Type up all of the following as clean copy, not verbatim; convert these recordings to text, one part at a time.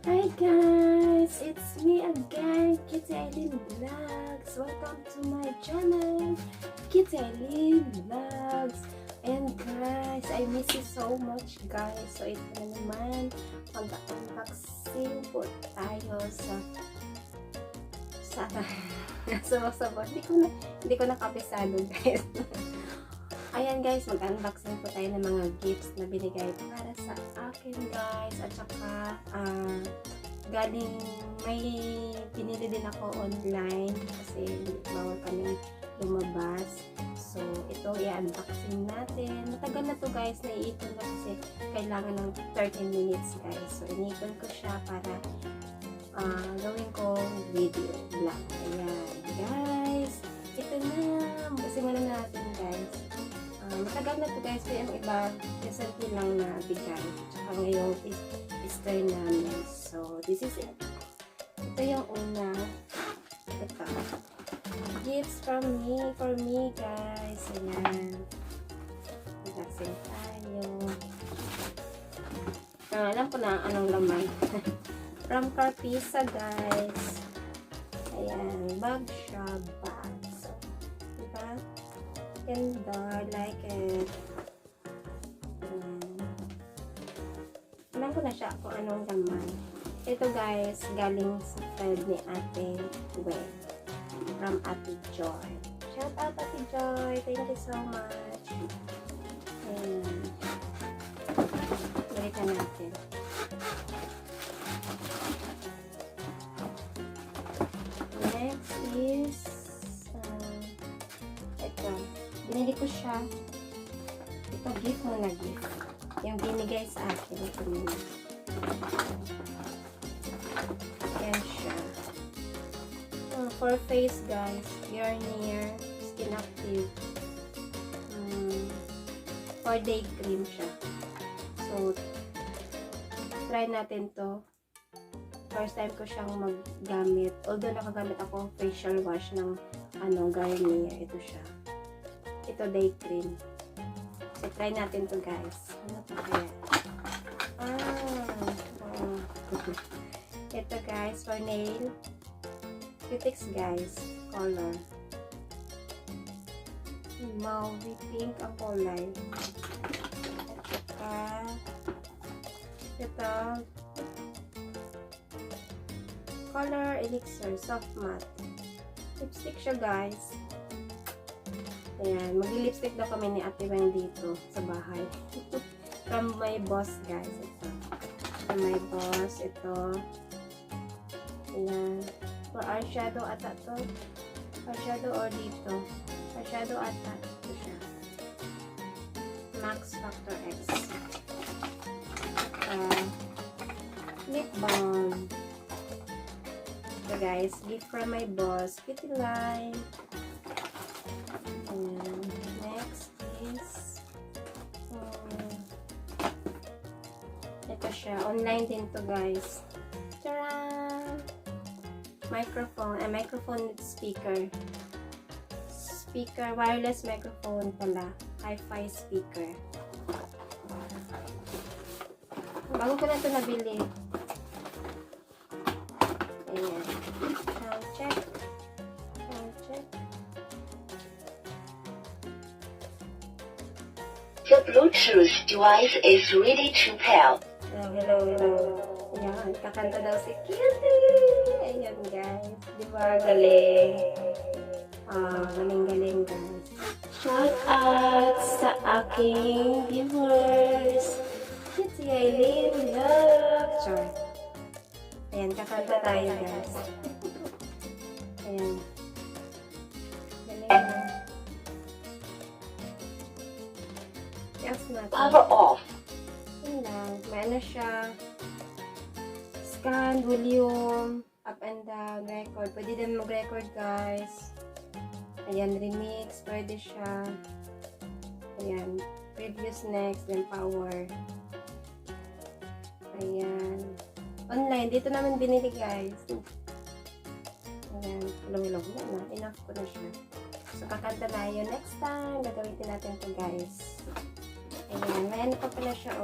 Hi guys, it's me again, qutieAilene Vlogs. Welcome to my channel, qutieAilene Vlogs. And guys, I miss you so much guys. So ito na naman, mag-unboxing po tayo sa hindi ko nakapisado guys. Ayan guys, mag-unboxing po tayo ng mga gifts na binigay para sa akin guys. At saka, galing, may pinili din ako online kasi bawal kami lumabas. So, ito i-unboxing natin. Matagal na to guys, naiipon ko kasi kailangan ng 13 minutes guys. So, iniipon ko siya para gawin ko video vlog. Ayan guys, ito na. Simulan na natin guys. Matagal na to guys, kaya ang iba recently lang na bigay. Tsaka ngayong Easter namin. So, this is it. Ito yung una. Ito. Gifts from me, for me guys. Ayan. Unboxing tayo. Alam ko na anong laman. From PURCHACE guys. Ayan. Bag siya. Bag. So, diba? Ganda, like it. Alam ko na siya kung anong laman. Ito guys, galing sa friend ni Ate Gwen. From Ate Joy. Shout out Ate Joy. Thank you so much. Ayan. Balikan natin. Next is ito. Binili ko siya. Ito, gift mo na gift. Yung binigay sa akin. Ito muna. Yan siya. For face guys. Garnier. Skin Active. For day cream siya. So, try natin to. First time ko siyang maggamit. Although nakagamit ako facial wash ng Garnier. Ito siya. Ito day cream. So, try natin to guys. Ano pa kaya? Ito guys, for nail. Cutics guys. Color. Mauve pink ang kulay. At saka, ito. Color Elixir. Soft matte. Lipstick siya guys. Ayan, mag-lipstick daw kami ni Ate Weng dito sa bahay. From my boss guys, ito. From my boss, ito. Ayan. For eyeshadow ata to. Eyeshadow or dito. Eyeshadow ata. Ito siya. Max Factor X. Lip balm. Ito guys, gift from my boss. Kitty line. Next is ito siya. Online din to guys. Tara! Microphone. Microphone with speaker. Speaker. Wireless microphone pala. Hi-fi speaker. Bago ko na ito nabili. Ayan. Sound check. Sound check. The Bluetooth device is ready to pair. Hello. Ayan, kakanta daw si Cutie. Ayan guys. Diba galing? Galing guys. Shout out sa aking viewers. qutieAilene Vlogs. Sure. Ayan, kakanta tayo guys. Ayan. Galing na. Power off. Yun lang. May ano siya. Scan, volume, up and down, record. Pwede din mag-record guys. Ayan, remix. Pwede siya. Ayan. Previous, next, then power. Ayan. Online. Dito namin binili guys. Ayan. Long-long na. Enough ko na siya. So, kakanta na yun. Next time, gagamitin natin to guys. Ayan, may ano pa pala siya,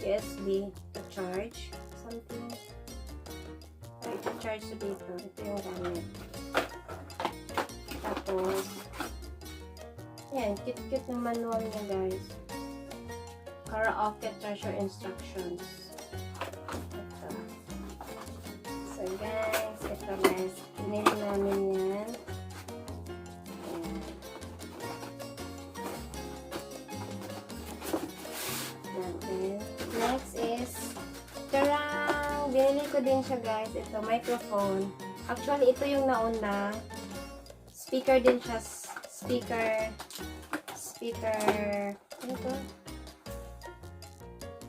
USB to charge something. charge dito. Ito yung gamit. Tapos, yan, cute-cute na manual niya guys. Karaoke treasure instructions. Ito. So guys, ito guys. Pinili namin yan. Ayan. Natin. Next is, tarang! Binili ko din siya guys. Ito, microphone. Actually, ito yung nauna. Speaker din siya. Speaker, ano to?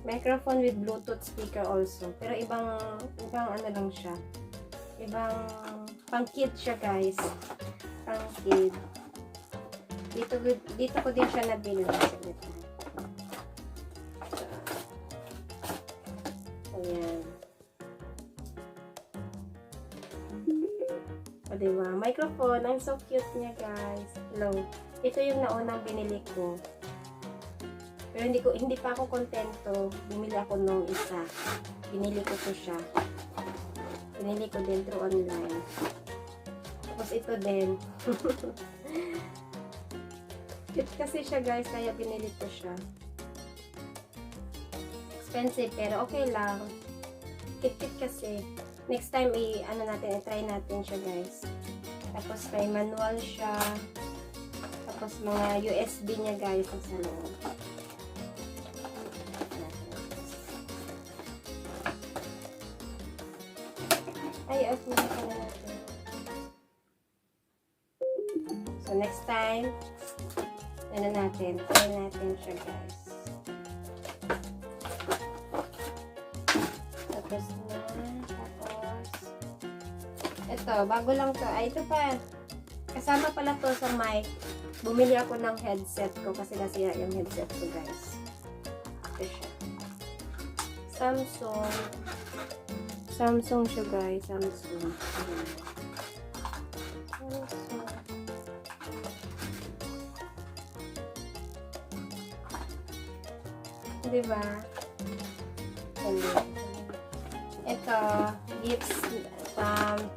Microphone with Bluetooth speaker also. Pero ibang ano lang siya. Ibang, pang kid siya guys. Pang kid. Dito ko din siya nabili. Ayan. O, diba? Microphone. Ang so cute niya, guys. Hello. Ito yung naunang binili ko. Pero hindi pa ako kontento. Bumili ako nung isa. Binili ko to siya. Binili ko din through online. Tapos ito din. Cute kasi siya, guys. Kaya binili ko siya. Expensive, pero okay lang. Cute kasi. Next time, i-try natin siya, guys. Tapos, may manual siya. Tapos, mga USB niya, guys, sa loob. Ay, off muna pala natin. So, next time, try natin siya, guys. Tapos, ito, bago lang to. Ay, ito pa. Kasama pala to sa mic. Bumili ako ng headset ko kasi nasira yung headset ko, guys. Ito siya. Samsung siya, guys. Samsung. Diba? Ito, gifts.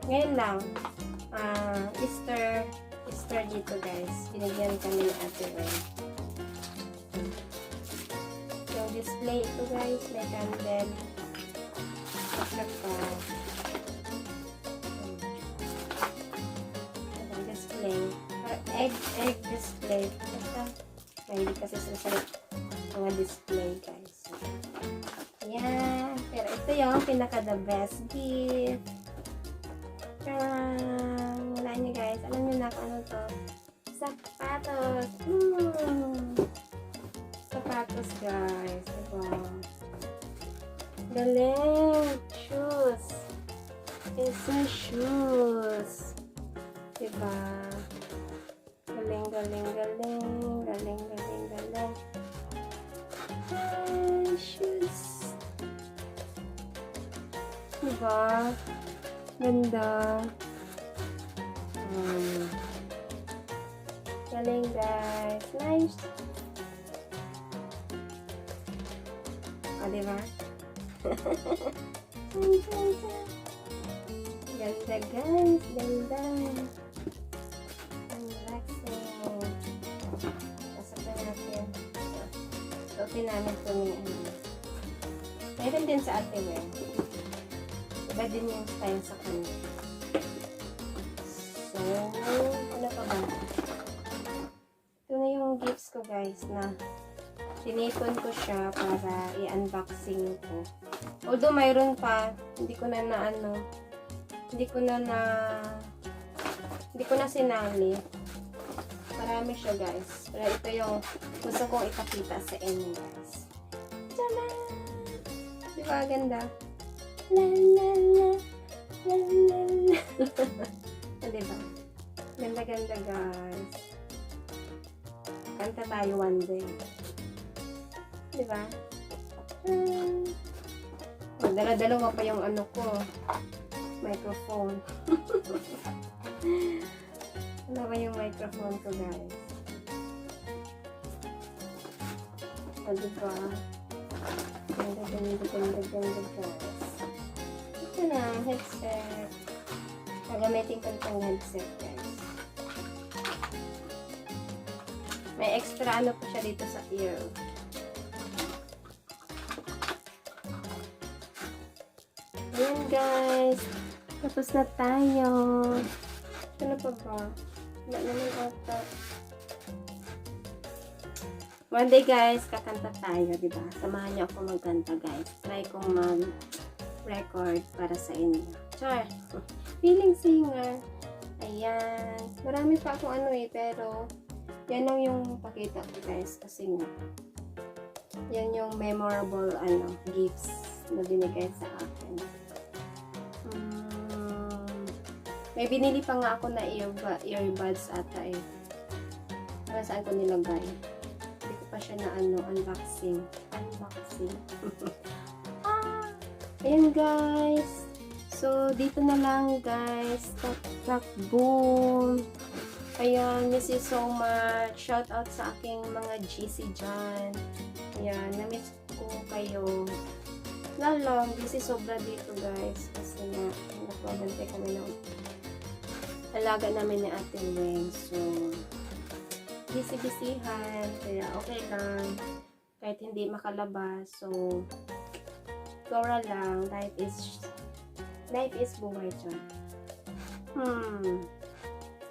Ngayon lang. Easter dito, guys. Binigyan kami ng Ate Ray. Yung display ito, guys. May candle. Display. Egg display. Hindi kasi sa mga display, guys. Yan. Pero ito yung pinaka-the best gift. Wala niyo, guys. Alam niyo na kung ano to. Sapatos. Sapatos, guys. Diba? Galing. Shoes. It's a shoes. Diba? Galing. Shoes. Diba? Ganda. Galing, guys. Nice. Diba? Ganda, guys. Ganda. Relaxing. Pasok na natin. Open namin ito ni meron din sa Ate Wen. Iba din yung style sa kanya. So, ano pa ba? Ito na yung gifts ko, guys, na tinipon ko siya para i-unboxing ko. Although mayroon pa, hindi ko na sinali. Marami siya, guys. Pero ito yung gusto kong ipakita sa inyo, guys. Tama! Diba, ganda? La la la la la la. Diba? Ganda, guys. Kanta tayo one day. Diba? Dala-dalawa pa yung ano ko. Microphone. Dalawa yung microphone ko, guys. O, diba? Ganda, guys. Ito na, headset. Gagamitin ko itong headset, guys. May extra ano po siya dito sa ear. Ayan, guys. Tapos na tayo. Ano pa ba? Wala naman ata. One day, guys, kakanta tayo, diba? Samahan niyo ako magkanta, guys. Try kong mag-record para sa inyo. Char! Feeling singer. Ayan. Marami pa akong ano pero yan lang yung pakita ko, guys. Kasi nga, yan yung memorable, gifts na binigay sa akin. May binili pa nga ako na earbuds ata Saan ko nilagay? Hindi ko pa siya na unboxing. Ayan, guys. So, dito na lang, guys. Tak, boom. Ayan, miss you so much. Shout out sa aking mga GC dyan. Ayan, na-miss ko kayo. Lalong, busy sobra dito, guys. Kasi nga, nagbabantay kami ng alaga namin ni Ate Weng. So, busy-busyhan. Kaya okay lang. Kahit hindi makalabas. So, gora lang. Life is buhay dyan.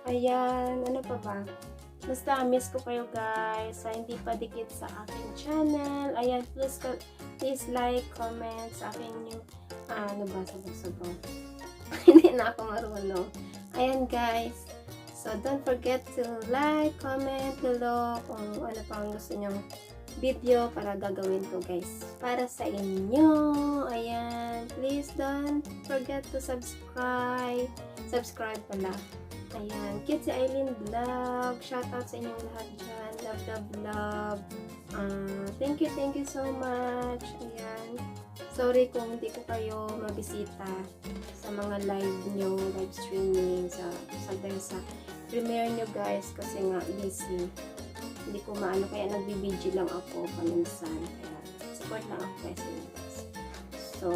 Ayan. Ano pa ba? Basta, miss ko kayo, guys. Sa hindi pa dikit sa aking channel. Ayan, please like, comment sa aking yung sabaw-sabaw. Hindi na ako marunong. Ayan, guys. So, don't forget to like, comment below kung ano pang gusto nyong video para gagawin ko, guys. Para sa inyo. Ayan. Please don't forget to subscribe. Subscribe pala. Ayan. qutieAilene vlog. Shoutout sa inyong lahat dyan. Love. Thank you so much. Ayan. Sorry kung hindi ko kayo mabisita sa mga live nyo, live streaming, sa premiere nyo, guys, kasi nga busy. Hindi ko maano, kaya nagbibideo lang ako paminsan. Kaya support lang ako, guys. So,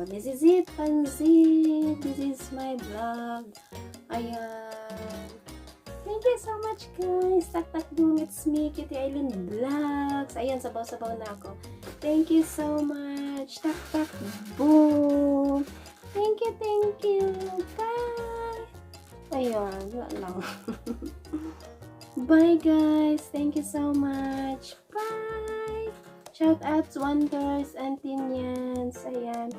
this is it, Pansit. This is my vlog. Ayan. Thank you so much, guys. Tak boom, it's me, qutieAilene vlogs. Ayan, sabaw-sabaw na ako. Thank you so much. Tak boom. Thank you. Bye. Ayan, wala lang. Bye, guys. Thank you so much. Bye. Shout out to Wonders and Tinians. Ayan.